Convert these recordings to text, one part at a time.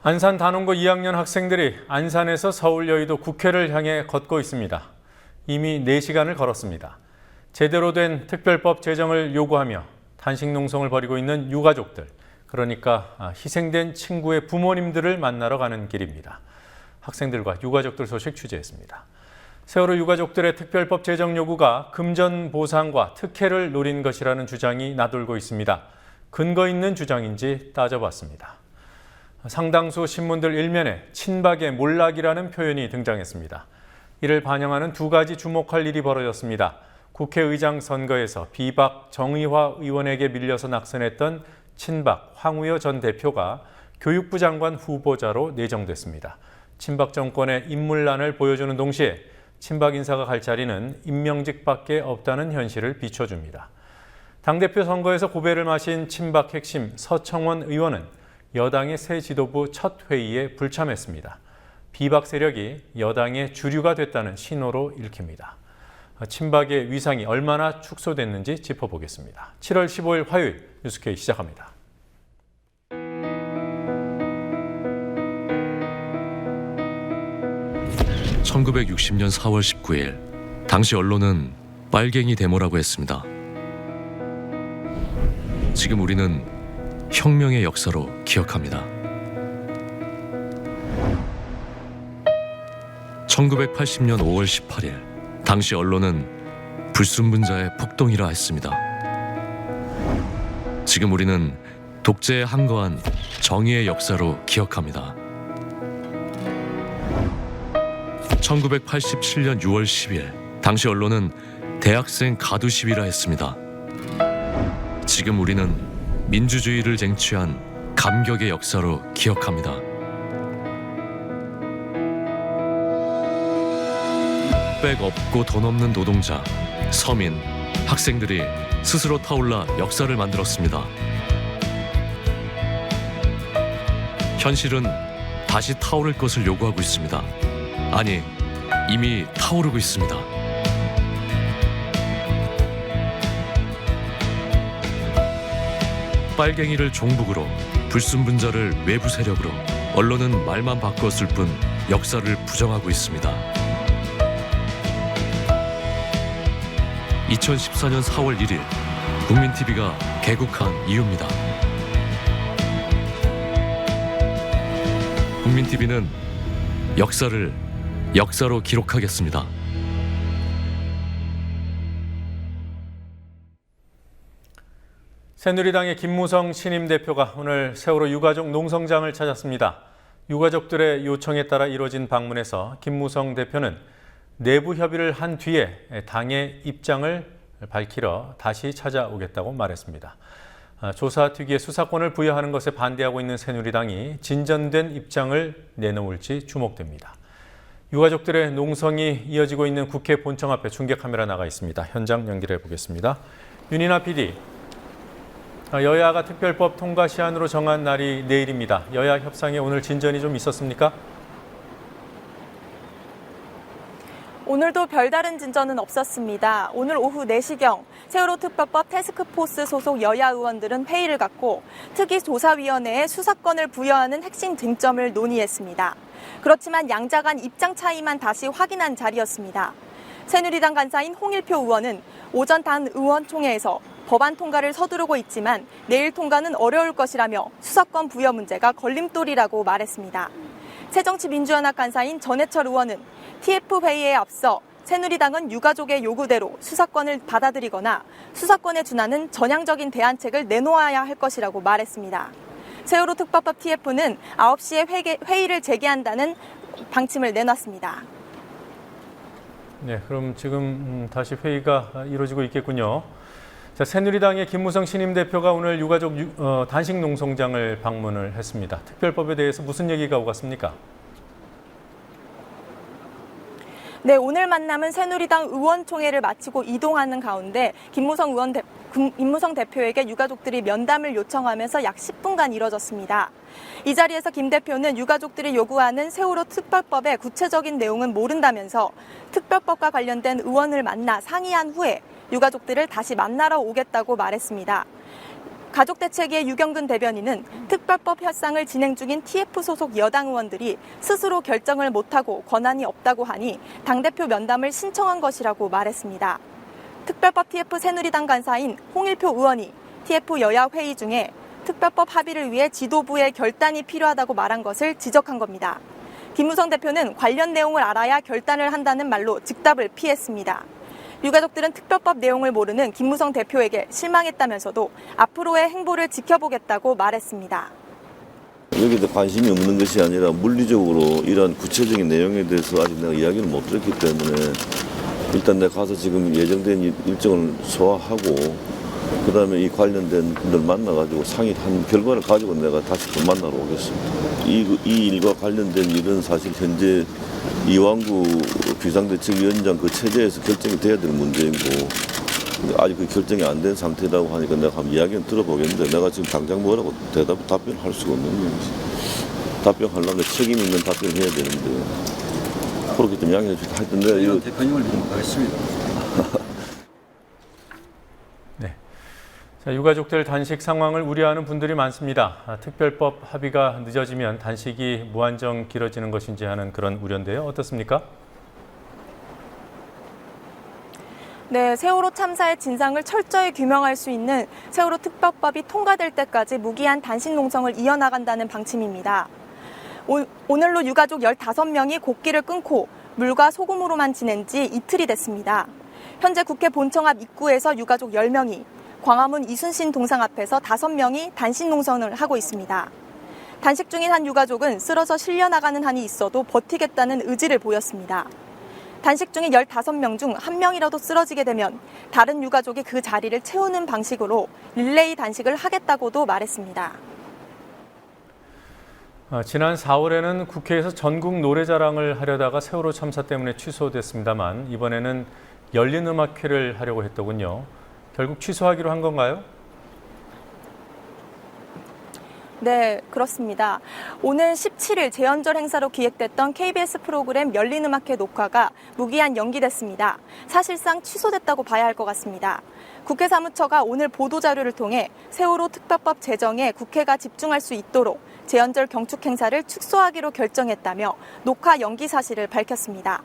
안산 단원고 2학년 학생들이 안산에서 서울 여의도 국회를 향해 걷고 있습니다. 이미 4시간을 걸었습니다. 제대로 된 특별법 제정을 요구하며 단식 농성을 벌이고 있는 유가족들, 그러니까 희생된 친구의 부모님들을 만나러 가는 길입니다. 학생들과 유가족들 소식 취재했습니다. 세월호 유가족들의 특별법 제정 요구가 금전 보상과 특혜를 노린 것이라는 주장이 나돌고 있습니다. 근거 있는 주장인지 따져봤습니다. 상당수 신문들 일면에 친박의 몰락이라는 표현이 등장했습니다. 이를 반영하는 두 가지 주목할 일이 벌어졌습니다. 국회의장 선거에서 비박 정의화 의원에게 밀려서 낙선했던 친박 황우여 전 대표가 교육부 장관 후보자로 내정됐습니다. 친박 정권의 인물난을 보여주는 동시에 친박 인사가 갈 자리는 임명직밖에 없다는 현실을 비춰줍니다. 당대표 선거에서 고배를 마신 친박 핵심 서청원 의원은 여당의 새 지도부 첫 회의에 불참했습니다. 비박 세력이 여당의 주류가 됐다는 신호로 읽힙니다. 친박의 위상이 얼마나 축소됐는지 짚어보겠습니다. 7월 15일 화요일 뉴스K 시작합니다. (1960년 4월 19일) 당시 언론은 빨갱이 데모라고 했습니다. 지금 우리는 혁명의 역사로 기억합니다. 1980년 5월 18일 당시 언론은 불순분자의 폭동이라 했습니다. 지금 우리는 독재에 항거한 정의의 역사로 기억합니다. 1987년 6월 10일 당시 언론은 대학생 가두 시위라 했습니다. 지금 우리는 민주주의를 쟁취한 감격의 역사로 기억합니다. 백 없고 돈 없는 노동자, 서민, 학생들이 스스로 타올라 역사를 만들었습니다. 현실은 다시 타오를 것을 요구하고 있습니다. 아니, 이미 타오르고 있습니다. 빨갱이를 종북으로, 불순분자를 외부 세력으로, 언론은 말만 바꾸었을 뿐 역사를 부정하고 있습니다. 2014년 4월 1일 국민TV가 개국한 이유입니다. 국민TV는 역사를 역사로 기록하겠습니다. 새누리당의 김무성 신임 대표가 오늘 세월호 유가족 농성장을 찾았습니다. 유가족들의 요청에 따라 이뤄진 방문에서 김무성 대표는 내부 협의를 한 뒤에 당의 입장을 밝히러 다시 찾아오겠다고 말했습니다. 조사특위에 수사권을 부여하는 것에 반대하고 있는 새누리당이 진전된 입장을 내놓을지 주목됩니다. 유가족들의 농성이 이어지고 있는 국회 본청 앞에 중계 카메라 나가 있습니다. 현장 연결해 보겠습니다. 윤이나 PD. 여야가 특별법 통과 시한으로 정한 날이 내일입니다. 여야 협상에 오늘 진전이 좀 있었습니까? 오늘도 별다른 진전은 없었습니다. 오늘 오후 4시경 세월호 특별법 태스크포스 소속 여야 의원들은 회의를 갖고 특위조사위원회에 수사권을 부여하는 핵심 쟁점을 논의했습니다. 그렇지만 양자 간 입장 차이만 다시 확인한 자리였습니다. 새누리당 간사인 홍일표 의원은 오전 당 의원총회에서 법안 통과를 서두르고 있지만 내일 통과는 어려울 것이라며 수사권 부여 문제가 걸림돌이라고 말했습니다. 새정치민주연합 간사인 전해철 의원은 TF회의에 앞서 새누리당은 유가족의 요구대로 수사권을 받아들이거나 수사권에 준하는 전향적인 대안책을 내놓아야 할 것이라고 말했습니다. 세월호 특별법 TF는 9시에 회의를 재개한다는 방침을 내놨습니다. 네, 그럼 지금 다시 회의가 이루어지고 있겠군요. 자, 새누리당의 김무성 신임 대표가 오늘 유가족 단식 농성장을 방문을 했습니다. 특별법에 대해서 무슨 얘기가 오갔습니까? 네, 오늘 만남은 새누리당 의원총회를 마치고 이동하는 가운데 김무성 대표에게 유가족들이 면담을 요청하면서 약 10분간 이뤄졌습니다. 이 자리에서 김 대표는 유가족들이 요구하는 세월호 특별법의 구체적인 내용은 모른다면서 특별법과 관련된 의원을 만나 상의한 후에 유가족들을 다시 만나러 오겠다고 말했습니다. 가족대책위의 유경근 대변인은 특별법 협상을 진행 중인 TF 소속 여당 의원들이 스스로 결정을 못하고 권한이 없다고 하니 당대표 면담을 신청한 것이라고 말했습니다. 특별법 TF 새누리당 간사인 홍일표 의원이 TF 여야 회의 중에 특별법 합의를 위해 지도부의 결단이 필요하다고 말한 것을 지적한 겁니다. 김무성 대표는 관련 내용을 알아야 결단을 한다는 말로 즉답을 피했습니다. 유가족들은 특별법 내용을 모르는 김무성 대표에게 실망했다면서도 앞으로의 행보를 지켜보겠다고 말했습니다. 여기도 관심이 없는 것이 아니라 물리적으로 이러한 구체적인 내용에 대해서 아직 내가 이야기를 못 들었기 때문에 일단 내가 가서 지금 예정된 일정을 소화하고 그다음에 이 관련된 분들 만나가지고 상의한 결과를 가지고 내가 다시 또 만나러 오겠습니다. 이 일과 관련된 일은 사실 현재 이완구 비상대책위원장 그 체제에서 결정이 돼야 될 문제이고 아직 그 결정이 안 된 상태라고 하니까 내가 한번 이야기는 들어보겠는데 내가 지금 당장 뭐라고 답변할 수가 없는 거지. 답변하려면 책임 있는 답변을 해야 되는데 그렇게 좀 양해해 주시고 하여튼 내가 이거 대표님을 믿습니다. 네. 자, 유가족들 단식 상황을 우려하는 분들이 많습니다. 특별법 합의가 늦어지면 단식이 무한정 길어지는 것인지 하는 그런 우려인데요. 어떻습니까? 네, 세월호 참사의 진상을 철저히 규명할 수 있는 세월호 특별법이 통과될 때까지 무기한 단식 농성을 이어나간다는 방침입니다. 오늘로 유가족 15명이 곡기를 끊고 물과 소금으로만 지낸 지 이틀이 됐습니다. 현재 국회 본청 앞 입구에서 유가족 10명이, 광화문 이순신 동상 앞에서 5명이 단식 농성을 하고 있습니다. 단식 중인 한 유가족은 쓰러져 실려나가는 한이 있어도 버티겠다는 의지를 보였습니다. 단식 중인 15명 중 1명이라도 쓰러지게 되면 다른 유가족이 그 자리를 채우는 방식으로 릴레이 단식을 하겠다고도 말했습니다. 지난 4월에는 국회에서 전국 노래자랑을 하려다가 세월호 참사 때문에 취소됐습니다만 이번에는 열린 음악회를 하려고 했더군요. 결국 취소하기로 한 건가요? 네, 그렇습니다. 오늘 17일 재연절 행사로 기획됐던 KBS 프로그램 열린음악회 녹화가 무기한 연기됐습니다. 사실상 취소됐다고 봐야 할 것 같습니다. 국회 사무처가 오늘 보도자료를 통해 세월호 특별법 제정에 국회가 집중할 수 있도록 재연절 경축 행사를 축소하기로 결정했다며 녹화 연기 사실을 밝혔습니다.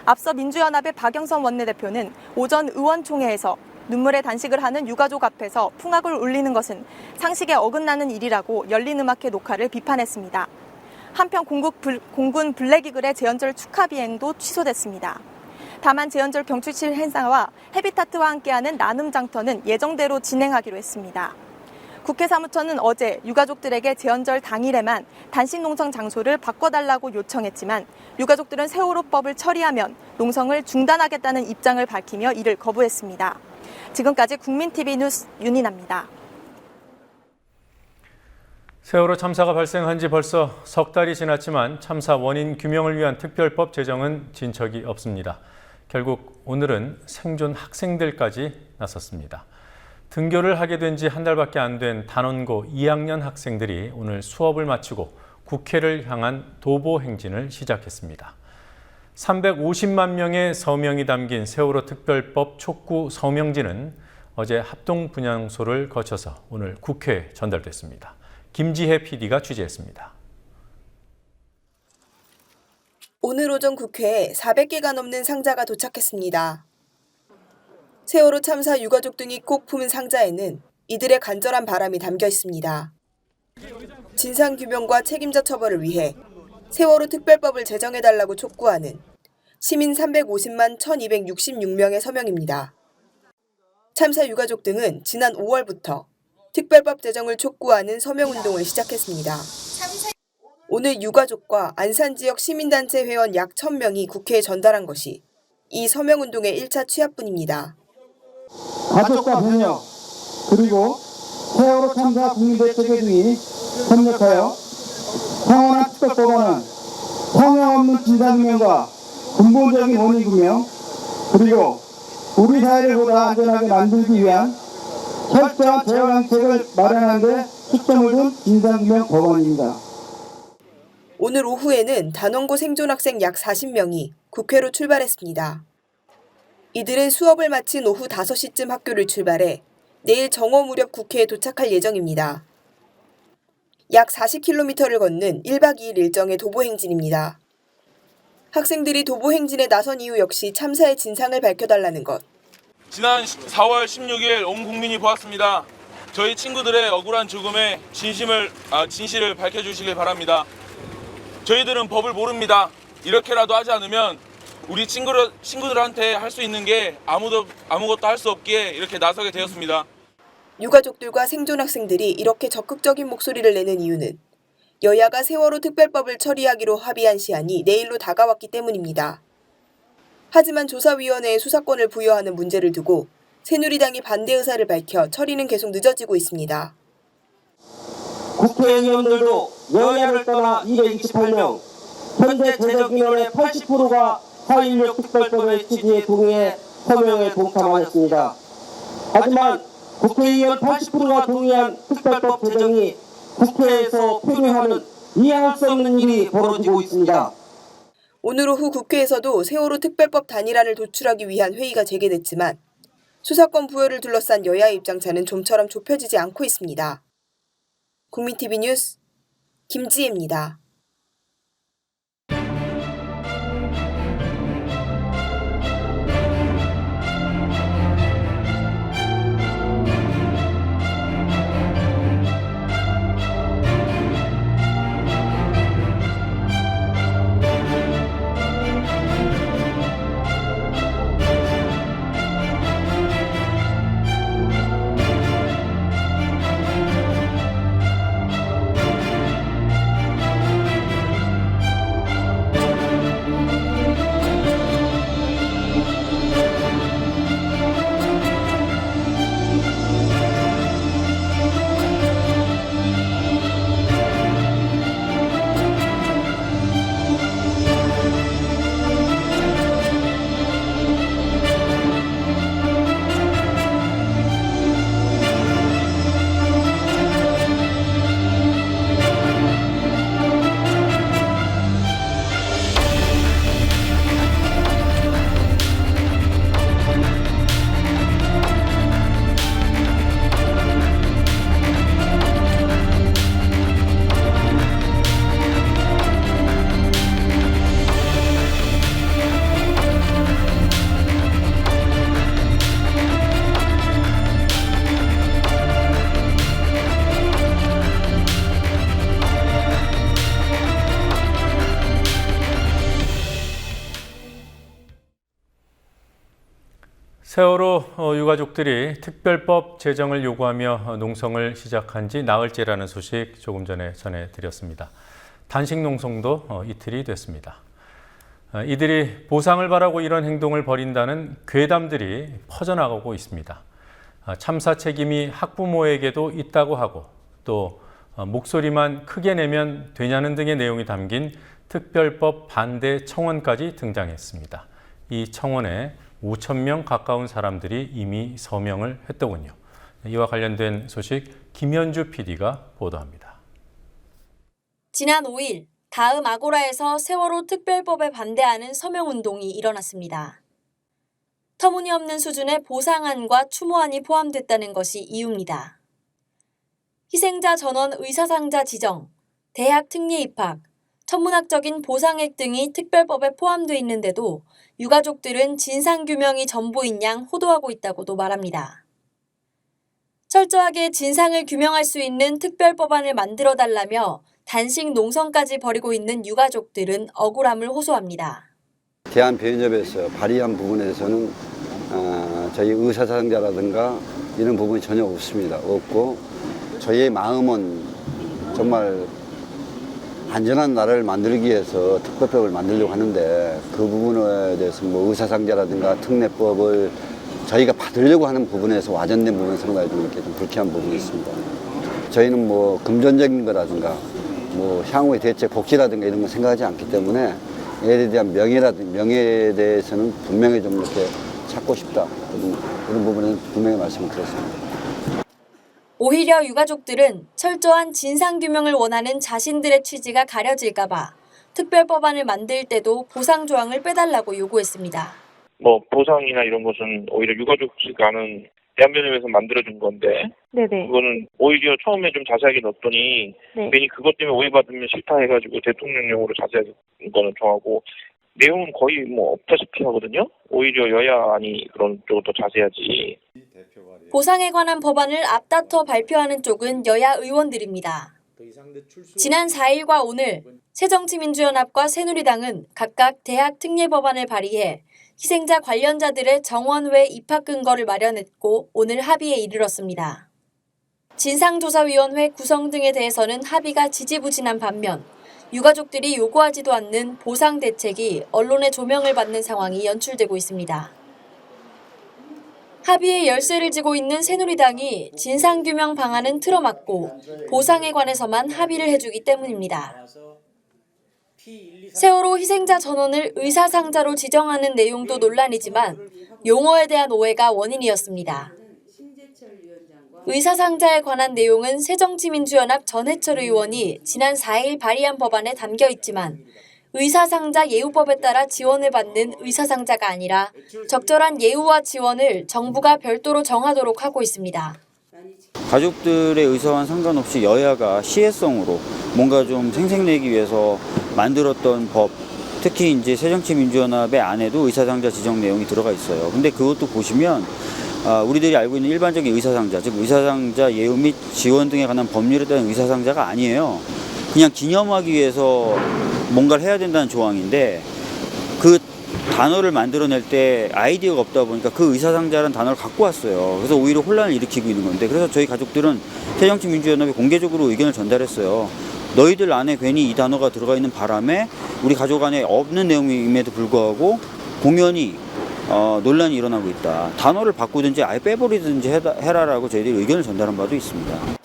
앞서 민주연합의 박영선 원내대표는 오전 의원총회에서 눈물의 단식을 하는 유가족 앞에서 풍악을 울리는 것은 상식에 어긋나는 일이라고 열린음악회 녹화를 비판했습니다. 한편 공군 블랙이글의 재연절 축하 비행도 취소됐습니다. 다만 재연절 경축식 행사와 헤비타트와 함께하는 나눔 장터는 예정대로 진행하기로 했습니다. 국회 사무처는 어제 유가족들에게 재연절 당일에만 단식 농성 장소를 바꿔달라고 요청했지만 유가족들은 세월호법을 처리하면 농성을 중단하겠다는 입장을 밝히며 이를 거부했습니다. 지금까지 국민TV 뉴스 윤인아입니다. 세월호 참사가 발생한 지 벌써 석 달이 지났지만 참사 원인 규명을 위한 특별법 제정은 진척이 없습니다. 결국 오늘은 생존 학생들까지 나섰습니다. 등교를 하게 된 지 한 달밖에 안 된 단원고 2학년 학생들이 오늘 수업을 마치고 국회를 향한 도보 행진을 시작했습니다. 350만 명의 서명이 담긴 세월호 특별법 촉구 서명지는 어제 합동 분향소를 거쳐서 오늘 국회에 전달됐습니다. 김지혜 PD가 취재했습니다. 오늘 오전 국회에 400개가 넘는 상자가 도착했습니다. 세월호 참사 유가족 등이 꼭 품은 상자에는 이들의 간절한 바람이 담겨 있습니다. 진상규명과 책임자 처벌을 위해 세월호 특별법을 제정해달라고 촉구하는 시민 350만 1266명의 서명입니다. 참사 유가족 등은 지난 5월부터 특별법 제정을 촉구하는 서명운동을 시작했습니다. 오늘 유가족과 안산 지역 시민단체 회원 약 1000명이 국회에 전달한 것이 이 서명운동의 1차 취합분입니다. 가족과 변역, 그리고 세월호 참사 국민대책회 등이 협력하여 성원한 특별법안은 성형 없는 진상규명과 근본적인 원인 규명, 그리고 우리 사회를 보다 안전하게 만들기 위한 철저한 대응책을 마련하는 데 초점을 둔 진상규명 법안입니다. 오늘 오후에는 단원고 생존학생 약 40명이 국회로 출발했습니다. 이들은 수업을 마친 오후 5시쯤 학교를 출발해 내일 정오 무렵 국회에 도착할 예정입니다. 약 40km를 걷는 1박 2일 일정의 도보행진입니다. 학생들이 도보행진에 나선 이유 역시 참사의 진상을 밝혀달라는 것. 지난 4월 16일 온 국민이 보았습니다. 저희 친구들의 억울한 죽음에 진실을 밝혀주시길 바랍니다. 저희들은 법을 모릅니다. 이렇게라도 하지 않으면 우리 친구들한테 할 수 있는 게 아무것도 할 수 없기에 이렇게 나서게 되었습니다. 유가족들과 생존 학생들이 이렇게 적극적인 목소리를 내는 이유는 여야가 세월호 특별법을 처리하기로 합의한 시한이 내일로 다가왔기 때문입니다. 하지만 조사위원회에 수사권을 부여하는 문제를 두고 새누리당이 반대 의사를 밝혀 처리는 계속 늦어지고 있습니다. 국회의원들도 여야를 떠나 228명, 현재 제적인원의 80%가 4.16 특별법의 취지에 동의해 서명에 동참하였습니다. 하지만 국회의원 80%가 동의한 특별법 제정이 국회에서 표류하는 이해할 수 없는 일이 벌어지고 있습니다. 오늘 오후 국회에서도 세월호 특별법 단일안을 도출하기 위한 회의가 재개됐지만 수사권 부여를 둘러싼 여야의 입장차는 좀처럼 좁혀지지 않고 있습니다. 국민TV 뉴스 김지혜입니다. 세월호 유가족들이 특별법 제정을 요구하며 농성을 시작한 지 나흘째라는 소식 조금 전에 전해드렸습니다. 단식 농성도 이틀이 됐습니다. 이들이 보상을 바라고 이런 행동을 벌인다는 괴담들이 퍼져나가고 있습니다. 참사 책임이 학부모에게도 있다고 하고 또 목소리만 크게 내면 되냐는 등의 내용이 담긴 특별법 반대 청원까지 등장했습니다. 이 청원에 5,000명 가까운 사람들이 이미 서명을 했더군요. 이와 관련된 소식 김현주 PD가 보도합니다. 지난 5일 다음 아고라에서 세월호 특별법에 반대하는 서명운동이 일어났습니다. 터무니없는 수준의 보상안과 추모안이 포함됐다는 것이 이유입니다. 희생자 전원 의사상자 지정, 대학 특례 입학, 천문학적인 보상액 등이 특별법에 포함돼 있는데도 유가족들은 진상규명이 전부인 양 호도하고 있다고도 말합니다. 철저하게 진상을 규명할 수 있는 특별법안을 만들어달라며 단식 농성까지 벌이고 있는 유가족들은 억울함을 호소합니다. 대한변협에서 발의한 부분에 대해서는 저희 의사사상자라든가 이런 부분이 전혀 없고 저희의 마음은 정말 안전한 나라를 만들기 위해서 특별법을 만들려고 하는데 그 부분에 대해서 뭐 의사상자라든가 특례법을 저희가 받으려고 하는 부분에서 와전된 부분은 상당히 좀 이렇게 좀 불쾌한 부분이 있습니다. 저희는 뭐 금전적인 거라든가 뭐 향후의 대책 복지라든가 이런 거 생각하지 않기 때문에 애에 대한 명예에 대해서는 분명히 좀 이렇게 찾고 싶다. 그런 부분은 분명히 말씀을 드렸습니다. 오히려 유가족들은 철저한 진상규명을 원하는 자신들의 취지가 가려질까 봐 특별법안을 만들 때도 보상 조항을 빼달라고 요구했습니다. 보상이나 이런 것은 오히려 유가족 측 간은 대한변협에서 만들어준 건데 네네. 그거는 오히려 처음에 좀 자세하게 넣었더니 네. 괜히 그것 때문에 오해받으면 싫다 해가지고 대통령령으로 자세하게 거는 정하고 내용은 거의 뭐 없다시피 하거든요. 오히려 여야안이 그런 쪽으로 더 자세하지. 보상에 관한 법안을 앞다퉈 발표하는 쪽은 여야 의원들입니다. 지난 4일과 오늘 새정치민주연합과 새누리당은 각각 대학 특례 법안을 발의해 희생자 관련자들의 정원외 입학 근거를 마련했고 오늘 합의에 이르렀습니다. 진상조사위원회 구성 등에 대해서는 합의가 지지부진한 반면 유가족들이 요구하지도 않는 보상 대책이 언론의 조명을 받는 상황이 연출되고 있습니다. 합의에 열쇠를 쥐고 있는 새누리당이 진상규명 방안은 틀어막고 보상에 관해서만 합의를 해주기 때문입니다. 세월호 희생자 전원을 의사상자로 지정하는 내용도 논란이지만 용어에 대한 오해가 원인이었습니다. 의사상자에 관한 내용은 새정치민주연합 전해철 의원이 지난 4일 발의한 법안에 담겨 있지만 의사상자 예우법에 따라 지원을 받는 의사상자가 아니라 적절한 예우와 지원을 정부가 별도로 정하도록 하고 있습니다. 가족들의 의사와는 상관없이 여야가 시혜성으로 뭔가 좀 생색내기 위해서 만들었던 법, 특히 이제 새정치민주연합의 안에도 의사상자 지정 내용이 들어가 있어요. 근데 그것도 보시면 우리들이 알고 있는 일반적인 의사상자, 즉 의사상자 예우 및 지원 등에 관한 법률에 따른 의사상자가 아니에요. 그냥 기념하기 위해서 뭔가를 해야 된다는 조항인데 그 단어를 만들어낼 때 아이디어가 없다 보니까 그 의사상자라는 단어를 갖고 왔어요. 그래서 오히려 혼란을 일으키고 있는 건데 그래서 저희 가족들은 새정치민주연합에 공개적으로 의견을 전달했어요. 너희들 안에 괜히 이 단어가 들어가 있는 바람에 우리 가족 안에 없는 내용임에도 불구하고 공연히 논란이 일어나고 있다. 단어를 바꾸든지 아예 빼버리든지 해라라고 저희들이 의견을 전달한 바도 있습니다.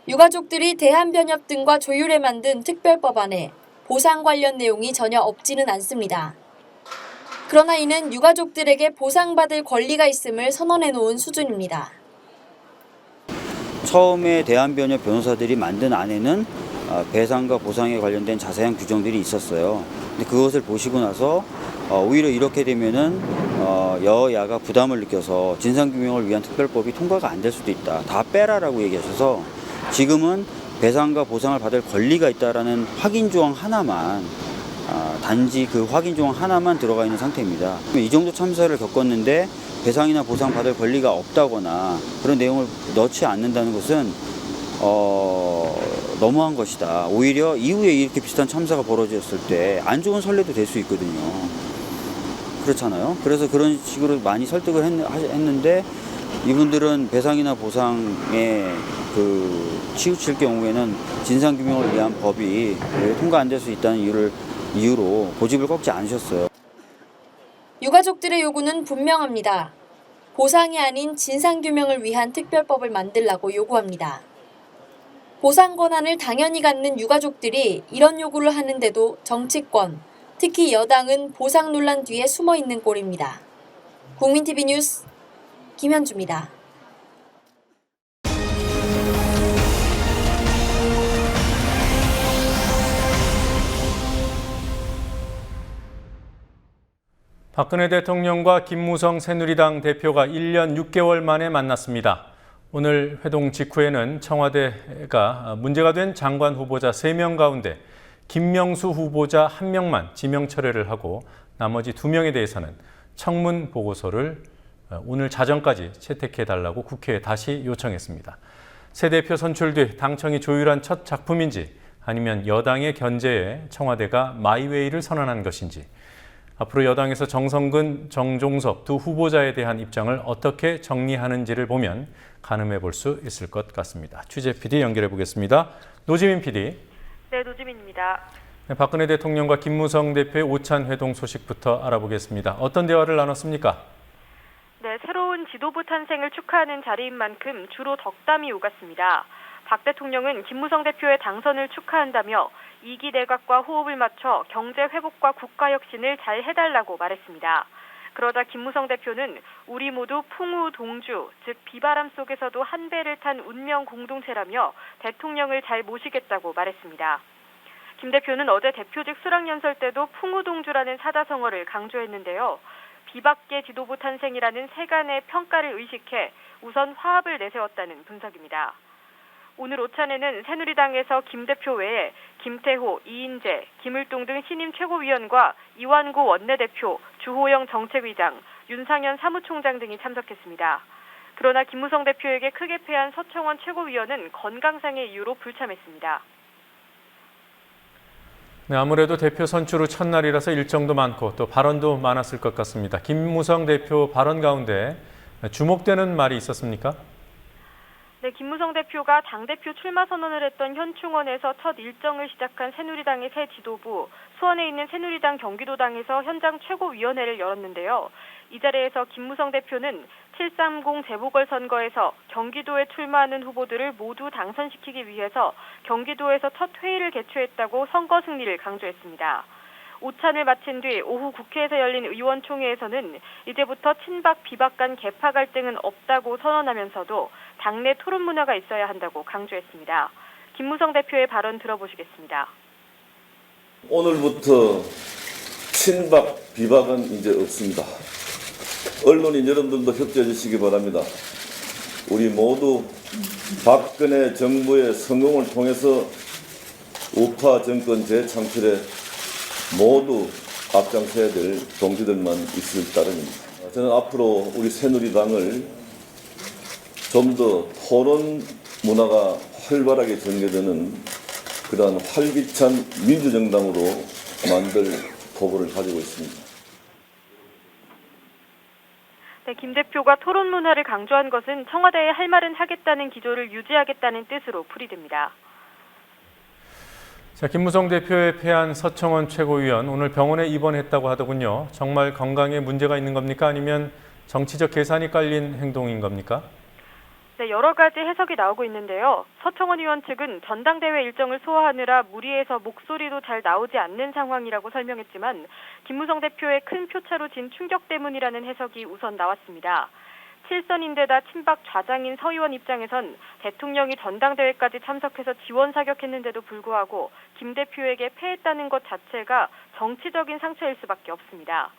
유가족들이 대한변협 등과 조율해 만든 특별법안에 보상 관련 내용이 전혀 없지는 않습니다. 그러나 이는 유가족들에게 보상받을 권리가 있음을 선언해 놓은 수준입니다. 처음에 대한변협 변호사들이 만든 안에는 배상과 보상에 관련된 자세한 규정들이 있었어요. 근데 그것을 보시고 나서 오히려 이렇게 되면은 여야가 부담을 느껴서 진상규명을 위한 특별법이 통과가 안 될 수도 있다. 다 빼라라고 얘기하셔서 지금은 배상과 보상을 받을 권리가 있다라는 확인 조항 하나만 단지 그 확인 조항 하나만 들어가 있는 상태입니다. 이 정도 참사를 겪었는데 배상이나 보상 받을 권리가 없다거나 그런 내용을 넣지 않는다는 것은 너무한 것이다. 오히려 이후에 이렇게 비슷한 참사가 벌어졌을 때 안 좋은 선례도 될 수 있거든요. 그렇잖아요. 그래서 그런 식으로 많이 설득을 했는데 이분들은 배상이나 보상에 치우칠 경우에는 진상규명을 위한 법이 통과 안 될 수 있다는 이유로 고집을 꺾지 않으셨어요. 유가족들의 요구는 분명합니다. 보상이 아닌 진상규명을 위한 특별법을 만들라고 요구합니다. 보상 권한을 당연히 갖는 유가족들이 이런 요구를 하는데도 정치권, 특히 여당은 보상 논란 뒤에 숨어 있는 꼴입니다. 국민TV 뉴스 김현주입니다. 박근혜 대통령과 김무성 새누리당 대표가 1년 6개월 만에 만났습니다. 오늘 회동 직후에는 청와대가 문제가 된 장관 후보자 3명 가운데 김명수 후보자 1명만 지명 철회를 하고 나머지 2명에 대해서는 청문 보고서를 오늘 자정까지 채택해달라고 국회에 다시 요청했습니다. 새 대표 선출 뒤 당청이 조율한 첫 작품인지 아니면 여당의 견제에 청와대가 마이웨이를 선언한 것인지 앞으로 여당에서 정성근, 정종섭 두 후보자에 대한 입장을 어떻게 정리하는지를 보면 가늠해 볼 수 있을 것 같습니다. 취재 PD 연결해 보겠습니다. 노지민 PD. 네, 노지민입니다. 네, 박근혜 대통령과 김무성 대표의 오찬 회동 소식부터 알아보겠습니다. 어떤 대화를 나눴습니까? 네, 새로운 지도부 탄생을 축하하는 자리인 만큼 주로 덕담이 오갔습니다. 박 대통령은 김무성 대표의 당선을 축하한다며 2기 내각과 호흡을 맞춰 경제 회복과 국가 혁신을 잘 해달라고 말했습니다. 그러자 김무성 대표는 우리 모두 풍우동주, 즉 비바람 속에서도 한 배를 탄 운명 공동체라며 대통령을 잘 모시겠다고 말했습니다. 김 대표는 어제 대표직 수락연설 때도 풍우동주라는 사자성어를 강조했는데요. 비박계 지도부 탄생이라는 세간의 평가를 의식해 우선 화합을 내세웠다는 분석입니다. 오늘 오찬에는 새누리당에서 김 대표 외에 김태호, 이인재, 김을동 등 신임 최고위원과 이완구 원내대표, 주호영 정책위장, 윤상현 사무총장 등이 참석했습니다. 그러나 김무성 대표에게 크게 패한 서청원 최고위원은 건강상의 이유로 불참했습니다. 네, 아무래도 대표 선출 후 첫날이라서 일정도 많고 또 발언도 많았을 것 같습니다. 김무성 대표 발언 가운데 주목되는 말이 있었습니까? 네, 김무성 대표가 당대표 출마 선언을 했던 현충원에서 첫 일정을 시작한 새누리당의 새 지도부, 수원에 있는 새누리당 경기도당에서 현장 최고위원회를 열었는데요. 이 자리에서 김무성 대표는 730 재보궐선거에서 경기도에 출마하는 후보들을 모두 당선시키기 위해서 경기도에서 첫 회의를 개최했다고 선거 승리를 강조했습니다. 오찬을 마친 뒤 오후 국회에서 열린 의원총회에서는 이제부터 친박 비박 간 계파 갈등은 없다고 선언하면서도 당내 토론 문화가 있어야 한다고 강조했습니다. 김무성 대표의 발언 들어보시겠습니다. 오늘부터 친박 비박은 이제 없습니다. 언론인 여러분들도 협조해 주시기 바랍니다. 우리 모두 박근혜 정부의 성공을 통해서 우파 정권 재창출에 모두 앞장서야 될 동지들만 있을 따름입니다. 저는 앞으로 우리 새누리당을 좀 더 토론 문화가 활발하게 전개되는 그러한 활기찬 민주정당으로 만들 포부를 가지고 있습니다. 네, 김 대표가 토론 문화를 강조한 것은 청와대에 할 말은 하겠다는 기조를 유지하겠다는 뜻으로 풀이됩니다. 자, 김무성 대표의 패한 서청원 최고위원 오늘 병원에 입원했다고 하더군요. 정말 건강에 문제가 있는 겁니까? 아니면 정치적 계산이 깔린 행동인 겁니까? 네, 여러 가지 해석이 나오고 있는데요. 서청원 의원 측은 전당대회 일정을 소화하느라 무리해서 목소리도 잘 나오지 않는 상황이라고 설명했지만 김무성 대표의 큰 표차로 진 충격 때문이라는 해석이 우선 나왔습니다. 7선인데다 친박 좌장인 서 의원 입장에선 대통령이 전당대회까지 참석해서 지원 사격했는데도 불구하고 김 대표에게 패했다는 것 자체가 정치적인 상처일 수밖에 없습니다.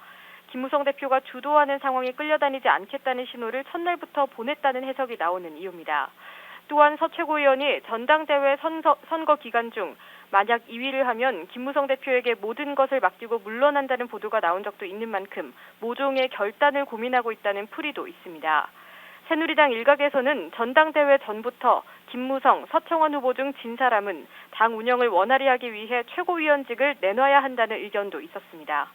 김무성 대표가 주도하는 상황에 끌려다니지 않겠다는 신호를 첫날부터 보냈다는 해석이 나오는 이유입니다. 또한 서 최고위원이 전당대회 선거 기간 중 만약 2위를 하면 김무성 대표에게 모든 것을 맡기고 물러난다는 보도가 나온 적도 있는 만큼 모종의 결단을 고민하고 있다는 풀이도 있습니다. 새누리당 일각에서는 전당대회 전부터 김무성, 서청원 후보 중 진 사람은 당 운영을 원활히 하기 위해 최고위원직을 내놔야 한다는 의견도 있었습니다.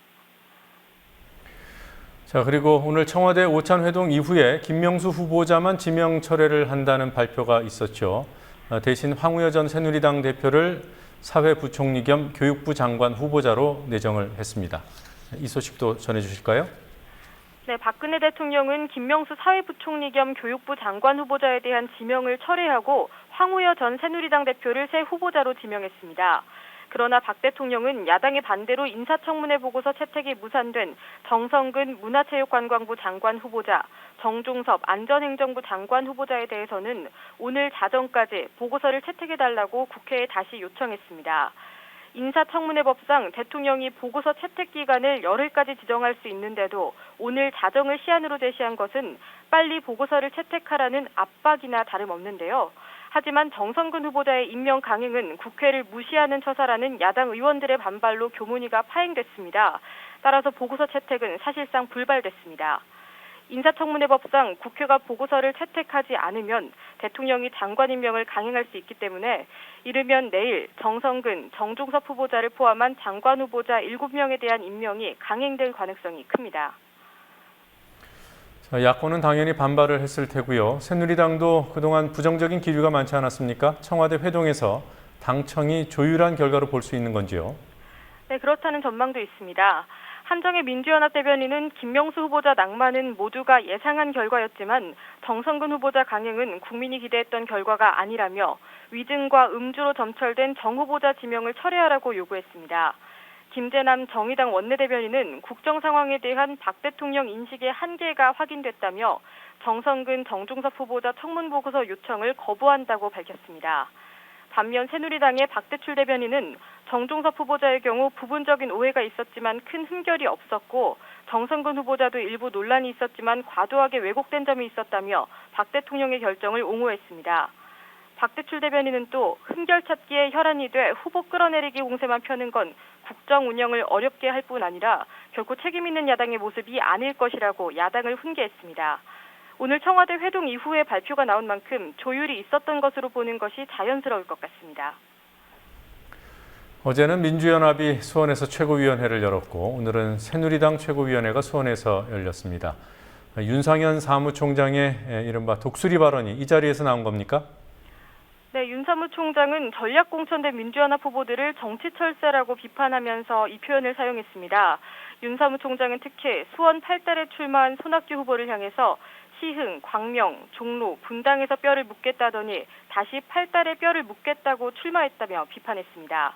자, 그리고 오늘 청와대 오찬 회동 이후에 김명수 후보자만 지명 철회를 한다는 발표가 있었죠. 대신 황우여 전 새누리당 대표를 사회부총리 겸 교육부 장관 후보자로 내정을 했습니다. 이 소식도 전해주실까요? 네, 박근혜 대통령은 김명수 사회부총리 겸 교육부 장관 후보자에 대한 지명을 철회하고 황우여 전 새누리당 대표를 새 후보자로 지명했습니다. 그러나 박 대통령은 야당의 반대로 인사청문회 보고서 채택이 무산된 정성근 문화체육관광부 장관 후보자, 정종섭 안전행정부 장관 후보자에 대해서는 오늘 자정까지 보고서를 채택해달라고 국회에 다시 요청했습니다. 인사청문회법상 대통령이 보고서 채택 기간을 열흘까지 지정할 수 있는데도 오늘 자정을 시한으로 제시한 것은 빨리 보고서를 채택하라는 압박이나 다름없는데요. 하지만 정성근 후보자의 임명 강행은 국회를 무시하는 처사라는 야당 의원들의 반발로 교문위가 파행됐습니다. 따라서 보고서 채택은 사실상 불발됐습니다. 인사청문회법상 국회가 보고서를 채택하지 않으면 대통령이 장관 임명을 강행할 수 있기 때문에 이르면 내일 정성근, 정종섭 후보자를 포함한 장관 후보자 7명에 대한 임명이 강행될 가능성이 큽니다. 자, 야권은 당연히 반발을 했을 테고요. 새누리당도 그동안 부정적인 기류가 많지 않았습니까? 청와대 회동에서 당청이 조율한 결과로 볼 수 있는 건지요? 네, 그렇다는 전망도 있습니다. 한정혜 민주연합 대변인은 김명수 후보자 낭만은 모두가 예상한 결과였지만 정성근 후보자 강행은 국민이 기대했던 결과가 아니라며 위증과 음주로 점철된 정 후보자 지명을 철회하라고 요구했습니다. 김재남 정의당 원내대변인은 국정 상황에 대한 박 대통령 인식의 한계가 확인됐다며 정성근, 정종섭 후보자 청문보고서 요청을 거부한다고 밝혔습니다. 반면 새누리당의 박대출 대변인은 정종섭 후보자의 경우 부분적인 오해가 있었지만 큰 흠결이 없었고 정성근 후보자도 일부 논란이 있었지만 과도하게 왜곡된 점이 있었다며 박 대통령의 결정을 옹호했습니다. 박대출 대변인은 또 흠결 찾기에 혈안이 돼 후보 끌어내리기 공세만 펴는 건 국정 운영을 어렵게 할 뿐 아니라 결코 책임 있는 야당의 모습이 아닐 것이라고 야당을 훈계했습니다. 오늘 청와대 회동 이후에 발표가 나온 만큼 조율이 있었던 것으로 보는 것이 자연스러울 것 같습니다. 어제는 민주연합이 수원에서 최고위원회를 열었고 오늘은 새누리당 최고위원회가 수원에서 열렸습니다. 윤상현 사무총장의 이른바 독수리 발언이 이 자리에서 나온 겁니까? 네, 윤 사무총장은 전략공천된 민주연합 후보들을 정치철새라고 비판하면서 이 표현을 사용했습니다. 윤 사무총장은 특히 수원 8달에 출마한 손학규 후보를 향해서 시흥, 광명, 종로, 분당에서 뼈를 묻겠다더니 다시 8달에 뼈를 묻겠다고 출마했다며 비판했습니다.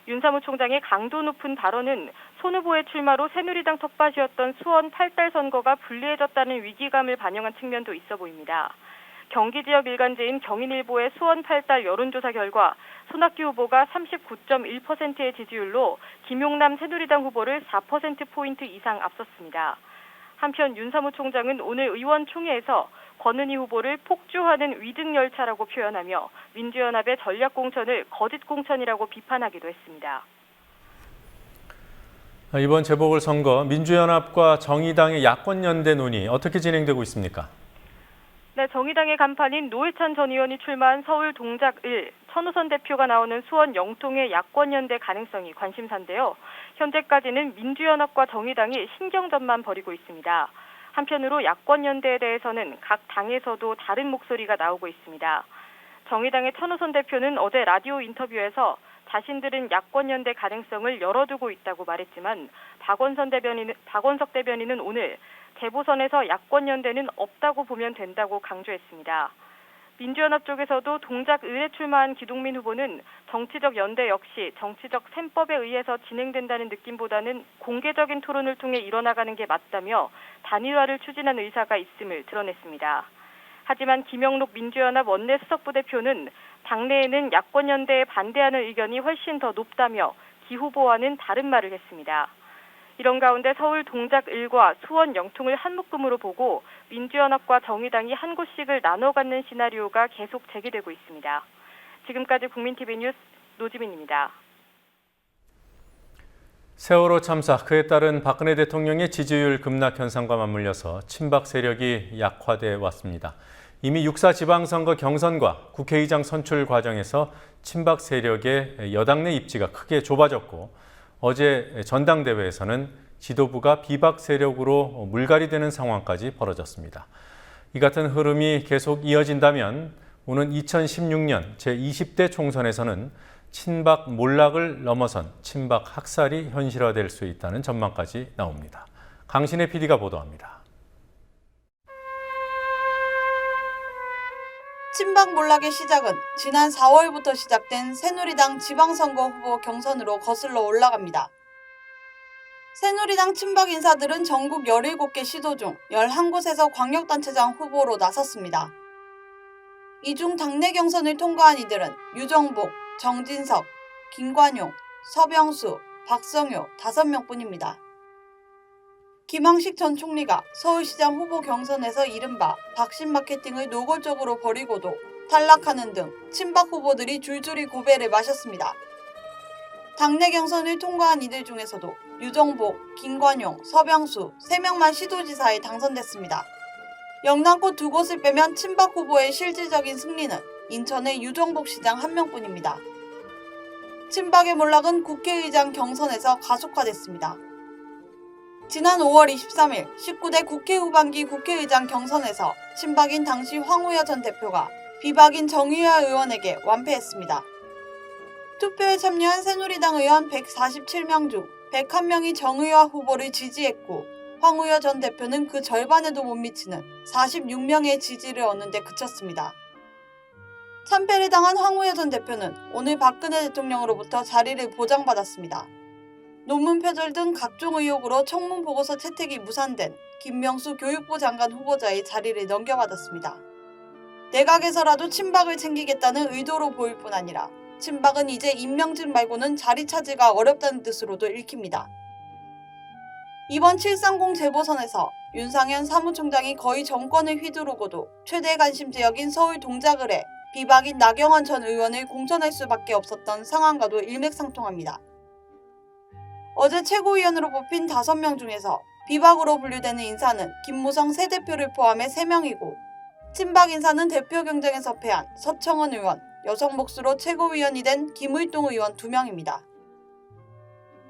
윤 사무총장의 강도 높은 발언은 손 후보의 출마로 새누리당 텃밭이었던 수원 8달 선거가 불리해졌다는 위기감을 반영한 측면도 있어 보입니다. 경기 지역 일간지인 경인일보의 수원 8달 여론조사 결과 손학규 후보가 39.1%의 지지율로 김용남 새누리당 후보를 4%포인트 이상 앞섰습니다. 한편 윤 사무총장은 오늘 의원총회에서 권은희 후보를 폭주하는 위증열차라고 표현하며 민주연합의 전략공천을 거짓공천이라고 비판하기도 했습니다. 이번 재보궐선거 민주연합과 정의당의 야권연대 논의 어떻게 진행되고 있습니까? 네, 정의당의 간판인 노회찬 전 의원이 출마한 서울 동작 1, 천호선 대표가 나오는 수원 영통의 야권연대 가능성이 관심사인데요. 현재까지는 민주연합과 정의당이 신경전만 벌이고 있습니다. 한편으로 야권연대에 대해서는 각 당에서도 다른 목소리가 나오고 있습니다. 정의당의 천호선 대표는 어제 라디오 인터뷰에서 자신들은 야권연대 가능성을 열어두고 있다고 말했지만 박원석 대변인은 오늘 재보선에서 야권연대는 없다고 보면 된다고 강조했습니다. 민주연합 쪽에서도 동작 을에 출마한 기동민 후보는 정치적 연대 역시 정치적 셈법에 의해서 진행된다는 느낌보다는 공개적인 토론을 통해 이뤄나가는 게 맞다며 단일화를 추진한 의사가 있음을 드러냈습니다. 하지만 김영록 민주연합 원내수석부 대표는 당내에는 야권연대에 반대하는 의견이 훨씬 더 높다며 기 후보와는 다른 말을 했습니다. 이런 가운데 서울 동작 1과 수원 영통을 한 묶음으로 보고 민주연합과 정의당이 한 곳씩을 나눠 갖는 시나리오가 계속 제기되고 있습니다. 지금까지 국민TV 뉴스 노지민입니다. 세월호 참사, 그에 따른 박근혜 대통령의 지지율 급락 현상과 맞물려서 친박 세력이 약화돼 왔습니다. 이미 6.4 지방선거 경선과 국회의장 선출 과정에서 친박 세력의 여당 내 입지가 크게 좁아졌고 어제 전당대회에서는 지도부가 비박 세력으로 물갈이되는 상황까지 벌어졌습니다. 이 같은 흐름이 계속 이어진다면 오는 2016년 제20대 총선에서는 친박 몰락을 넘어선 친박 학살이 현실화될 수 있다는 전망까지 나옵니다. 강신혜 PD가 보도합니다. 친박 몰락의 시작은 지난 4월부터 시작된 새누리당 지방선거 후보 경선으로 거슬러 올라갑니다. 새누리당 친박 인사들은 전국 17개 시도 중 11곳에서 광역단체장 후보로 나섰습니다. 이 중 당내 경선을 통과한 이들은 유정복, 정진석, 김관용, 서병수, 박성효 5명뿐입니다. 김황식 전 총리가 서울시장 후보 경선에서 이른바 박신 마케팅을 노골적으로 벌이고도 탈락하는 등 친박 후보들이 줄줄이 고배를 마셨습니다. 당내 경선을 통과한 이들 중에서도 유정복, 김관용, 서병수 3명만 시도지사에 당선됐습니다. 영남권 2곳을 빼면 친박 후보의 실질적인 승리는 인천의 유정복 시장 1명뿐입니다. 친박의 몰락은 국회의장 경선에서 가속화됐습니다. 지난 5월 23일 19대 국회 후반기 국회의장 경선에서 친박인 당시 황우여 전 대표가 비박인 정의화 의원에게 완패했습니다. 투표에 참여한 새누리당 의원 147명 중 101명이 정의화 후보를 지지했고 황우여 전 대표는 그 절반에도 못 미치는 46명의 지지를 얻는 데 그쳤습니다. 참패를 당한 황우여 전 대표는 오늘 박근혜 대통령으로부터 자리를 보장받았습니다. 논문 표절 등 각종 의혹으로 청문 보고서 채택이 무산된 김명수 교육부 장관 후보자의 자리를 넘겨받았습니다. 내각에서라도 친박을 챙기겠다는 의도로 보일 뿐 아니라 친박은 이제 임명진 말고는 자리 차지가 어렵다는 뜻으로도 읽힙니다. 이번 730 재보선에서 윤상현 사무총장이 거의 정권을 휘두르고도 최대 관심 지역인 서울 동작을 해 비박인 나경원 전 의원을 공천할 수밖에 없었던 상황과도 일맥상통합니다. 어제 최고위원으로 뽑힌 5명 중에서 비박으로 분류되는 인사는 김무성 새 대표를 포함해 3명이고 친박 인사는 대표 경쟁에서 패한 서청원 의원, 여성 몫으로 최고위원이 된 김의동 의원 2명입니다.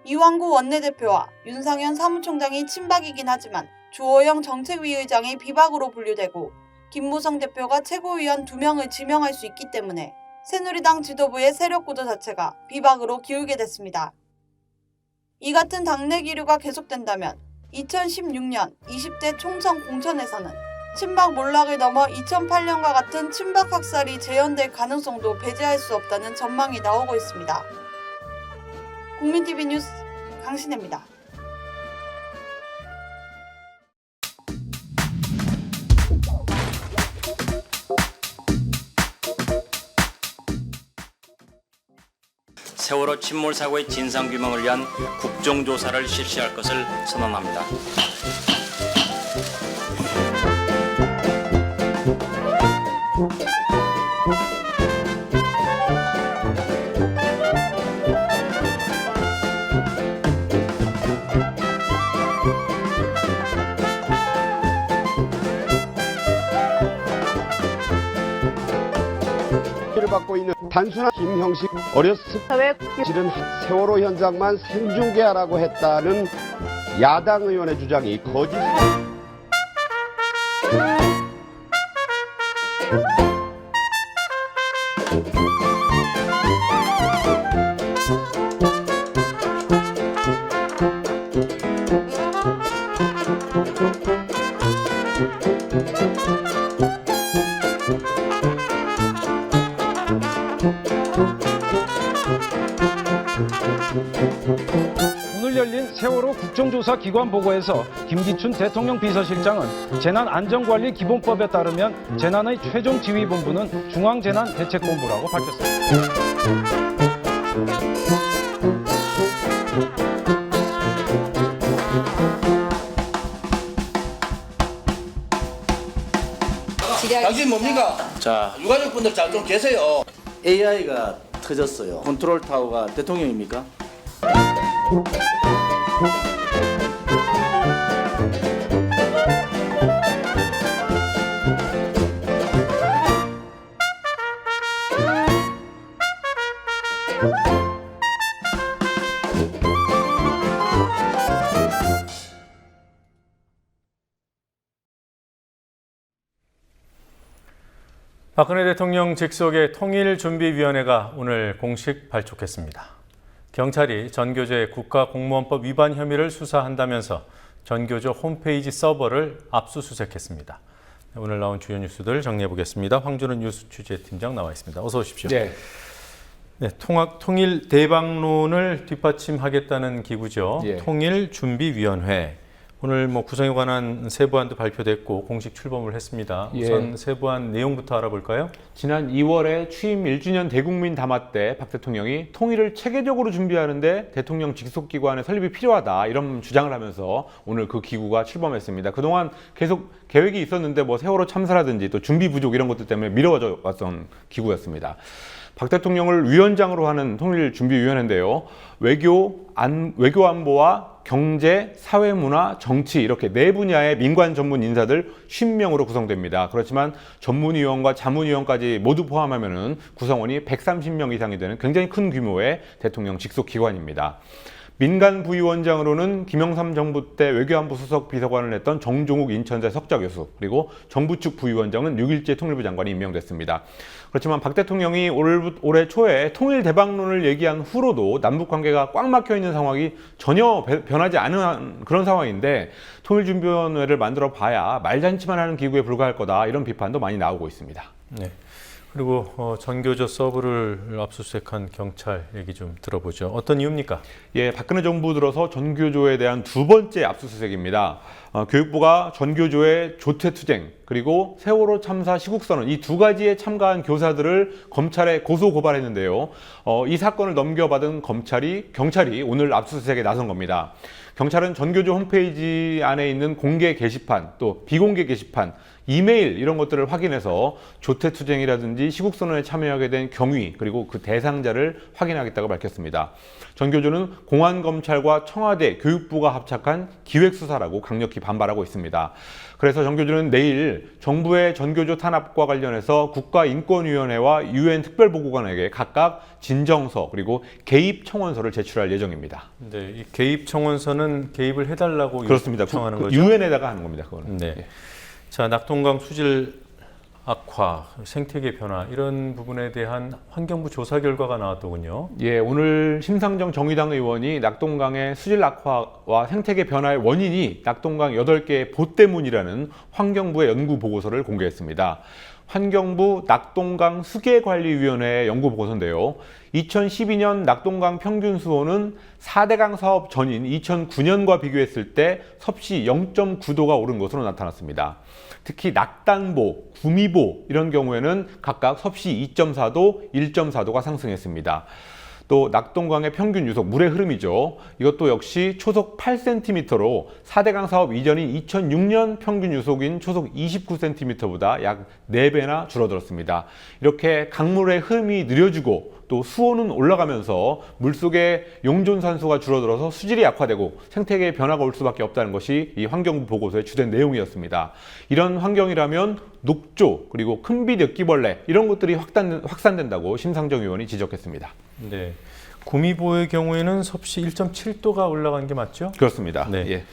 이완구 원내대표와 윤상현 사무총장이 친박이긴 하지만 주호영 정책위 의장이 비박으로 분류되고 김무성 대표가 최고위원 2명을 지명할 수 있기 때문에 새누리당 지도부의 세력 구조 자체가 비박으로 기울게 됐습니다. 이 같은 당내 기류가 계속된다면 2016년 20대 총선 공천에서는 친박 몰락을 넘어 2008년과 같은 친박 학살이 재현될 가능성도 배제할 수 없다는 전망이 나오고 있습니다. 국민TV 뉴스 강신혜입니다. 세월호 침몰 사고의 진상규명을 위한 국정조사를 실시할 것을 선언합니다. 받고 있는 단순한 김형식 어렸을 때 실은 세월호 현장만 생중계하라고 했다는 야당 의원의 주장이 거짓입니다. 오늘 열린 세월호 국정조사 기관 보고에서 김기춘 대통령 비서실장은 재난안전관리 기본법에 따르면 재난의 최종 지휘본부는 중앙재난대책본부라고 밝혔습니다. 당신 뭡니까? 자, 유가족분들 잘 좀 계세요. AI가 터졌어요. 컨트롤 타워가 대통령입니까? 박근혜 대통령 직속의 통일준비위원회가 오늘 공식 발족했습니다. 경찰이 전교조의 국가공무원법 위반 혐의를 수사한다면서 전교조 홈페이지 서버를 압수수색했습니다. 오늘 나온 주요 뉴스들 정리해 보겠습니다. 황준은 뉴스 취재팀장 나와 있습니다. 어서 오십시오. 네. 네, 통일 대박론을 뒷받침하겠다는 기구죠. 예. 통일준비위원회. 오늘 구성에 관한 세부안도 발표됐고 공식 출범을 했습니다. 우선 예. 세부안 내용부터 알아볼까요? 지난 2월에 취임 1주년 대국민 담화 때 박 대통령이 통일을 체계적으로 준비하는데 대통령 직속기관의 설립이 필요하다 이런 주장을 하면서 오늘 그 기구가 출범했습니다. 그동안 계속 계획이 있었는데 세월호 참사라든지 또 준비 부족 이런 것들 때문에 미뤄져 왔던 기구였습니다. 박 대통령을 위원장으로 하는 통일준비위원회인데요. 외교 안보와 경제, 사회문화, 정치 이렇게 4분야의 민관 전문 인사들 50명으로 구성됩니다. 그렇지만 전문위원과 자문위원까지 모두 포함하면 구성원이 130명 이상이 되는 굉장히 큰 규모의 대통령 직속 기관입니다. 민간부위원장으로는 김영삼 정부 때 외교안보 수석 비서관을 했던 정종욱 인천대 석좌교수, 그리고 정부 측 부위원장은 6.17 통일부 장관이 임명됐습니다. 그렇지만 박 대통령이 올해 초에 통일 대박론을 얘기한 후로도 남북관계가 꽉 막혀 있는 상황이 전혀 변하지 않은 그런 상황인데 통일준비위원회를 만들어 봐야 말잔치만 하는 기구에 불과할 거다 이런 비판도 많이 나오고 있습니다. 네. 그리고 전교조 서버를 압수수색한 경찰 얘기 좀 들어보죠. 어떤 이유입니까? 예, 박근혜 정부 들어서 전교조에 대한 2번째 압수수색입니다. 교육부가 전교조의 조퇴투쟁, 그리고 세월호 참사 시국선언 이 두 가지에 참가한 교사들을 검찰에 고소 고발했는데요. 이 사건을 넘겨받은 경찰이 오늘 압수수색에 나선 겁니다. 경찰은 전교조 홈페이지 안에 있는 공개 게시판, 또 비공개 게시판, 이메일 이런 것들을 확인해서 조태투쟁이라든지 시국선언에 참여하게 된 경위 그리고 그 대상자를 확인하겠다고 밝혔습니다. 전교조는 공안검찰과 청와대, 교육부가 합작한 기획수사라고 강력히 반발하고 있습니다. 그래서 전교조는 내일 정부의 전교조 탄압과 관련해서 국가인권위원회와 유엔 특별보고관에게 각각 진정서 그리고 개입 청원서를 제출할 예정입니다. 네, 이 개입 청원서는 개입을 해달라고 그렇습니다. 요청하는 거죠? 유엔에다가 하는 겁니다. 그거는. 네. 자, 낙동강 수질 악화, 생태계 변화 이런 부분에 대한 환경부 조사 결과가 나왔더군요. 예, 오늘 심상정 정의당 의원이 낙동강의 수질 악화와 생태계 변화의 원인이 낙동강 8개의 보 때문이라는 환경부의 연구 보고서를 공개했습니다. 환경부 낙동강 수계관리위원회의 연구 보고서인데요. 2012년 낙동강 평균 수온은 4대강 사업 전인 2009년과 비교했을 때 섭씨 0.9도가 오른 것으로 나타났습니다. 특히 낙단보, 구미보 이런 경우에는 각각 섭씨 2.4도, 1.4도가 상승했습니다. 또 낙동강의 평균 유속, 물의 흐름이죠. 이것도 역시 초속 8cm로 4대강 사업 이전인 2006년 평균 유속인 초속 29cm보다 약 4배나 줄어들었습니다. 이렇게 강물의 흐름이 느려지고 또 수온은 올라가면서 물속의 용존산소가 줄어들어서 수질이 악화되고 생태계에 변화가 올 수밖에 없다는 것이 이 환경부 보고서의 주된 내용이었습니다. 이런 환경이라면 녹조 그리고 큰빛 엽기벌레 이런 것들이 확산된다고 심상정 의원이 지적했습니다. 네, 구미보의 경우에는 섭씨 1.7도가 올라간 게 맞죠? 그렇습니다. 네. 예.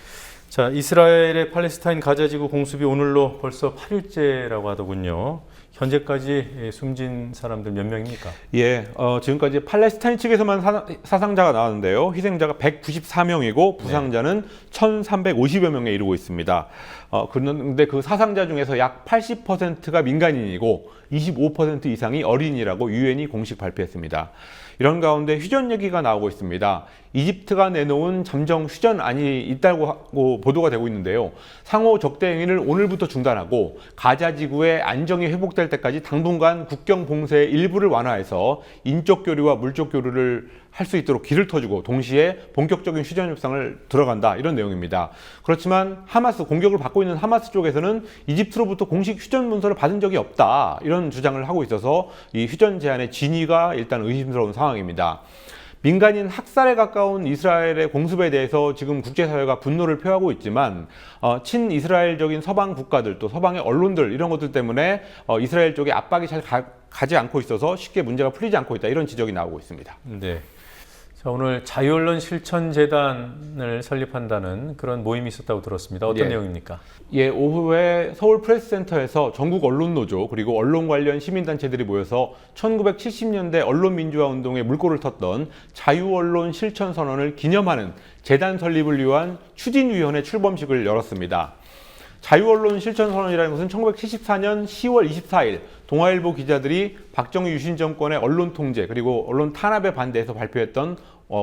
자, 이스라엘의 팔레스타인 가자지구 공습이 오늘로 벌써 8일째라고 하더군요. 현재까지 숨진 사람들 몇 명입니까? 예, 지금까지 팔레스타인 측에서만 사상자가 나왔는데요. 희생자가 194명이고 부상자는 1,350여 명에 이르고 있습니다. 그런데 그 사상자 중에서 약 80%가 민간인이고 25% 이상이 어린이라고 유엔이 공식 발표했습니다. 이런 가운데 휴전 얘기가 나오고 있습니다. 이집트가 내놓은 잠정 휴전안이 있다고 보도가 되고 있는데요. 상호 적대 행위를 오늘부터 중단하고 가자 지구의 안정이 회복될 때까지 당분간 국경 봉쇄의 일부를 완화해서 인적 교류와 물적 교류를 할 수 있도록 길을 터주고 동시에 본격적인 휴전 협상을 들어간다 이런 내용입니다. 그렇지만 공격을 받고 있는 하마스 쪽에서는 이집트로부터 공식 휴전 문서를 받은 적이 없다 이런 주장을 하고 있어서 이 휴전 제안의 진위가 일단 의심스러운 상황입니다. 민간인 학살에 가까운 이스라엘의 공습에 대해서 지금 국제사회가 분노를 표하고 있지만 친이스라엘적인 서방 국가들 또 서방의 언론들 이런 것들 때문에 이스라엘 쪽에 압박이 잘 가지 않고 있어서 쉽게 문제가 풀리지 않고 있다 이런 지적이 나오고 있습니다. 네. 자, 오늘 자유언론 실천재단을 설립한다는 그런 모임이 있었다고 들었습니다. 어떤 내용입니까? 예, 오후에 서울 프레스센터에서 전국 언론노조 그리고 언론 관련 시민단체들이 모여서 1970년대 언론민주화 운동에 물꼬를 텄던 자유언론 실천선언을 기념하는 재단 설립을 위한 추진위원회 출범식을 열었습니다. 자유언론 실천선언이라는 것은 1974년 10월 24일 동아일보 기자들이 박정희 유신 정권의 언론 통제 그리고 언론 탄압에 반대해서 발표했던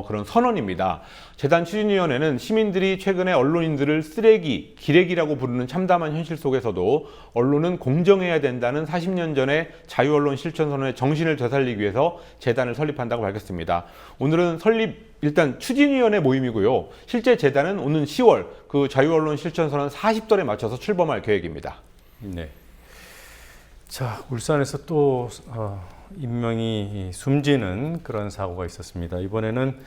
그런 선언입니다. 재단 추진위원회는 시민들이 최근에 언론인들을 쓰레기, 기레기라고 부르는 참담한 현실 속에서도 언론은 공정해야 된다는 40년 전의 자유언론 실천선언의 정신을 되살리기 위해서 재단을 설립한다고 밝혔습니다. 오늘은 일단 추진위원회 모임이고요. 실제 재단은 오는 10월 그 자유언론 실천선언 40돌에 맞춰서 출범할 계획입니다. 네. 자, 울산에서 또 인명이 숨지는 그런 사고가 있었습니다. 이번에는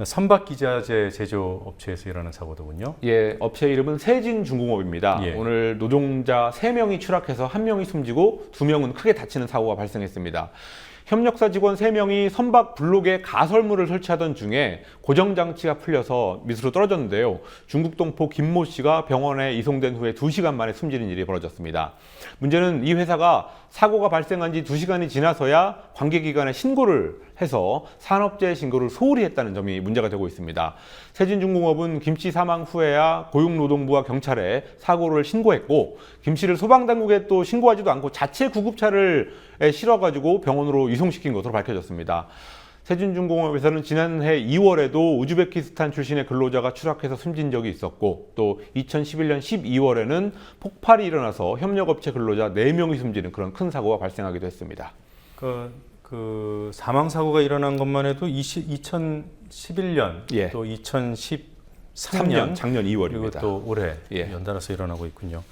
선박기자재 제조업체에서 일어난 사고더군요. 예, 업체 이름은 세진중공업입니다. 예. 오늘 노동자 3명이 추락해서 1명이 숨지고 2명은 크게 다치는 사고가 발생했습니다. 협력사 직원 3명이 선박 블록에 가설물을 설치하던 중에 고정장치가 풀려서 밑으로 떨어졌는데요. 중국 동포 김모 씨가 병원에 이송된 후에 2시간 만에 숨지는 일이 벌어졌습니다. 문제는 이 회사가 사고가 발생한 지 2시간이 지나서야 관계기관에 신고를 해서 산업재해 신고를 소홀히 했다는 점이 문제가 되고 있습니다. 세진중공업은 김 씨 사망 후에야 고용노동부와 경찰에 사고를 신고했고 김 씨를 소방당국에 또 신고하지도 않고 자체 구급차를 실어가지고 병원으로 이송시킨 것으로 밝혀졌습니다. 세준중공업에서는 지난해 2월에도 우즈베키스탄 출신의 근로자가 추락해서 숨진 적이 있었고 또 2011년 12월에는 폭발이 일어나서 협력업체 근로자 4명이 숨지는 그런 큰 사고가 발생하기도 했습니다. 그 사망 사고가 일어난 것만 해도 2011년 예. 또 2013년 작년 2월입니다. 그리고 또 올해 예. 연달아서 일어나고 있군요.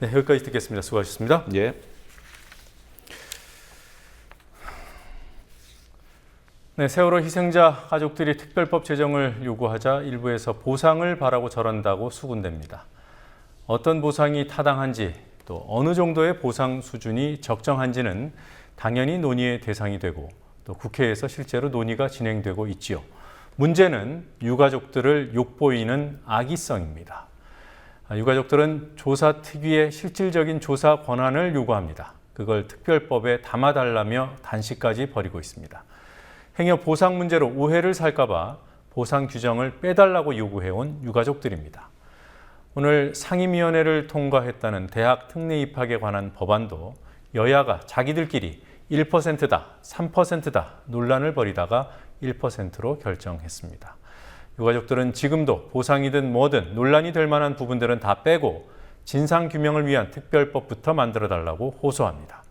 네, 여기까지 듣겠습니다. 수고하셨습니다. 예. 네, 세월호 희생자 가족들이 특별법 제정을 요구하자 일부에서 보상을 바라고 저런다고 수군댑니다. 어떤 보상이 타당한지 또 어느 정도의 보상 수준이 적정한지는 당연히 논의의 대상이 되고 또 국회에서 실제로 논의가 진행되고 있지요. 문제는 유가족들을 욕보이는 악의성입니다. 유가족들은 조사 특위의 실질적인 조사 권한을 요구합니다. 그걸 특별법에 담아달라며 단식까지 벌이고 있습니다. 행여 보상 문제로 오해를 살까 봐 보상 규정을 빼달라고 요구해온 유가족들입니다. 오늘 상임위원회를 통과했다는 대학 특례 입학에 관한 법안도 여야가 자기들끼리 1%다, 3%다 논란을 벌이다가 1%로 결정했습니다. 유가족들은 지금도 보상이든 뭐든 논란이 될 만한 부분들은 다 빼고 진상규명을 위한 특별법부터 만들어달라고 호소합니다.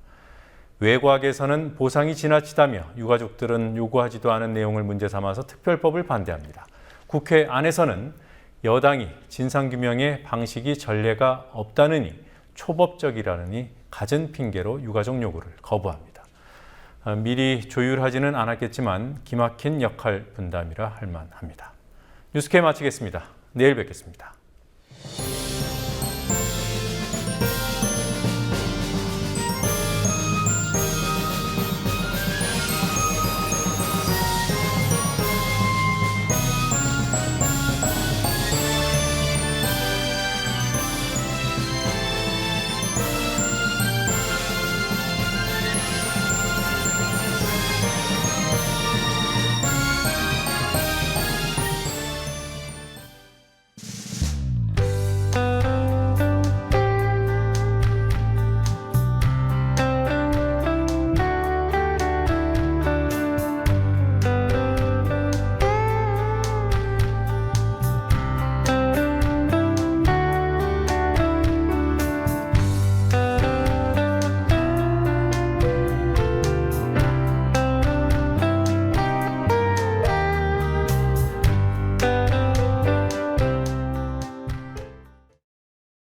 외곽에서는 보상이 지나치다며 유가족들은 요구하지도 않은 내용을 문제 삼아서 특별법을 반대합니다. 국회 안에서는 여당이 진상규명의 방식이 전례가 없다느니 초법적이라느니 갖은 핑계로 유가족 요구를 거부합니다. 미리 조율하지는 않았겠지만 기막힌 역할 분담이라 할 만합니다. 뉴스K 마치겠습니다. 내일 뵙겠습니다.